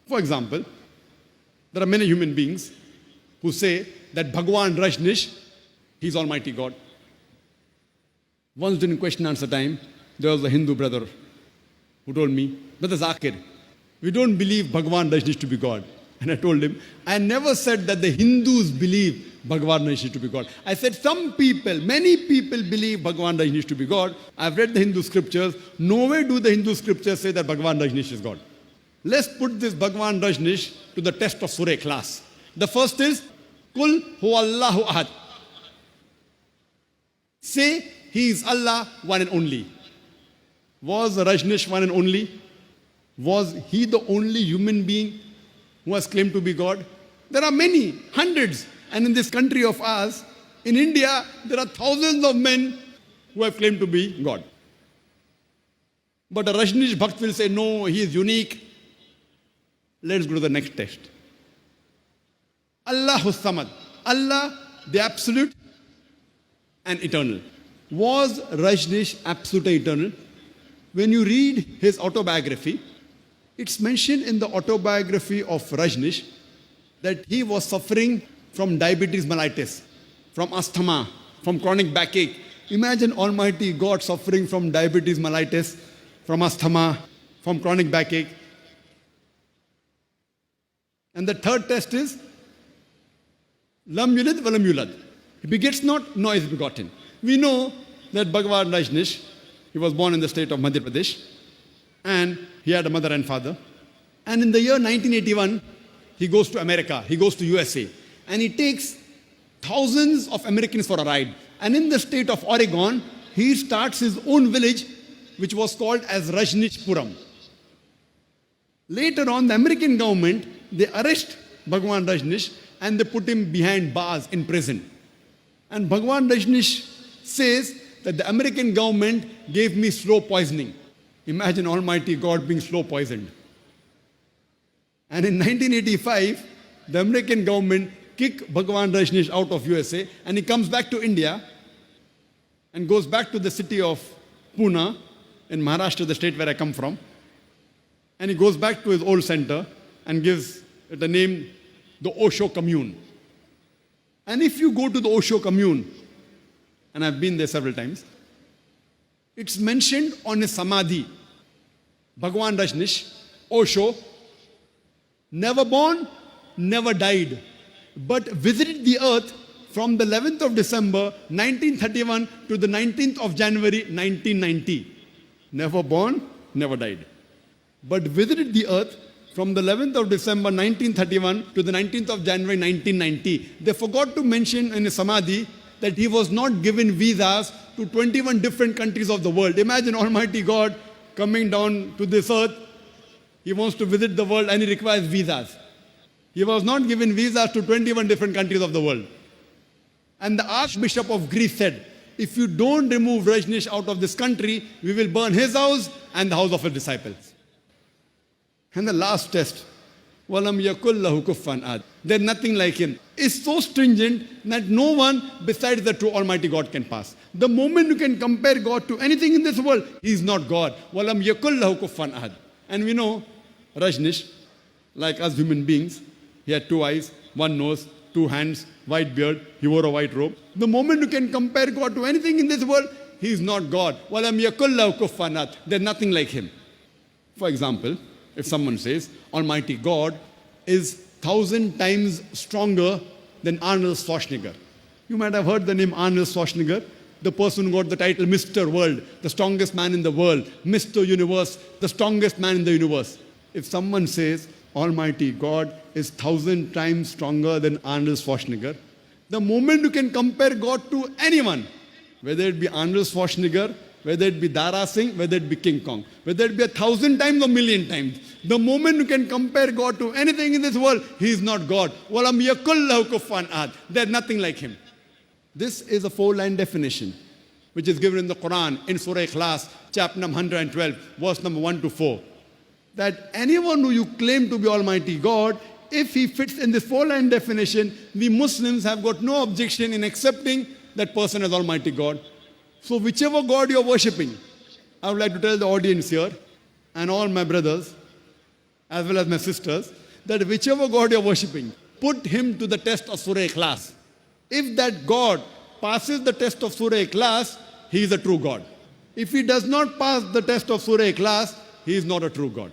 For example, there are many human beings who say that Bhagwan Rajneesh, he's Almighty God. Once during question answer time, there was a Hindu brother who told me, Brother Zakir, we don't believe Bhagwan Rajneesh to be God. And I told him, I never said that the Hindus believe Bhagwan Rajneesh to be God. I said some people, many people believe Bhagwan Rajneesh to be God. I've read the Hindu scriptures. Nowhere do the Hindu scriptures say that Bhagwan Rajneesh is God. Let's put this Bhagwan Rajneesh to the test of Surah class. The first is, Kul huwallahu ahad. Say, he is Allah, one and only. Was Rajneesh one and only? Was he the only human being who has claimed to be God? There are many, hundreds. And in this country of ours, in India, there are thousands of men who have claimed to be God. But a Rajneesh Bhakt will say, no, he is unique. Let's go to the next test. Allahus Samad. Allah, the absolute and eternal. Was Rajneesh absolute and eternal? When you read his autobiography, it's mentioned in the autobiography of Rajneesh that he was suffering from diabetes mellitus, from asthma, from chronic backache. Imagine Almighty God suffering from diabetes mellitus, from asthma, from chronic backache. And the third test is, Lam yulid valam yulad. He begets not, nor is begotten. We know that Bhagwan Rajneesh, he was born in the state of Madhya Pradesh, and he had a mother and father. And in the year 1981, he goes to America, he goes to USA, and he takes thousands of Americans for a ride. And in the state of Oregon, he starts his own village, which was called as Rajneeshpuram. Later on, the American government, they arrest Bhagwan Rajneesh and they put him behind bars in prison. And Bhagwan Rajneesh says that the American government gave me slow poisoning. Imagine Almighty God being slow poisoned. And in 1985, the American government kicked Bhagwan Rajneesh out of USA, and he comes back to India and goes back to the city of Pune in Maharashtra, the state where I come from. And he goes back to his old center and gives it the name, the Osho Commune. And if you go to the Osho Commune, and I've been there several times, it's mentioned on his samadhi, Bhagwan Rajneesh, Osho, never born, never died, but visited the earth from the 11th of December 1931 to the 19th of January 1990. Never born, never died, but visited the earth from the 11th of December 1931 to the 19th of January 1990. They forgot to mention in his samadhi that he was not given visas to 21 different countries of the world. Imagine Almighty God coming down to this earth. He wants to visit the world and he requires visas. He was not given visas to 21 different countries of the world. And the Archbishop of Greece said, if you don't remove Rajneesh out of this country, we will burn his house and the house of his disciples. And the last test, Walam yakul lahu kuffan ahad. There's nothing like him. It's so stringent that no one besides the true Almighty God can pass. The moment you can compare God to anything in this world, He is not God. Walam yakul lahu kuffan ahad. And we know Rajneesh, like us human beings, he had 2 eyes, 1 nose, 2 hands, white beard, he wore a white robe. The moment you can compare God to anything in this world, He is not God. Walam yakul lahu kuffan ahad. There's nothing like Him. For example, if someone says, Almighty God is 1,000 times stronger than Arnold Schwarzenegger. You might have heard the name Arnold Schwarzenegger, the person who got the title Mr. World, the strongest man in the world, Mr. Universe, the strongest man in the universe. If someone says, Almighty God is 1,000 times stronger than Arnold Schwarzenegger, the moment you can compare God to anyone, whether it be Arnold Schwarzenegger, whether it be Dara Singh, whether it be King Kong, whether it be 1,000 times or 1,000,000 times, the moment you can compare God to anything in this world, He is not God. Walam yakul lahu kuffan ahad. There's nothing like Him. This is a 4-line definition, which is given in the Quran, in Surah Ikhlas, chapter number 112, verse number 1 to 4. That anyone who you claim to be Almighty God, if he fits in this 4-line definition, we Muslims have got no objection in accepting that person as Almighty God. So whichever God you're worshipping, I would like to tell the audience here and all my brothers, as well as my sisters, that whichever God you're worshipping, put him to the test of Surah Ikhlas. If that God passes the test of Surah Ikhlas, he is a true God. If he does not pass the test of Surah Ikhlas, he is not a true God.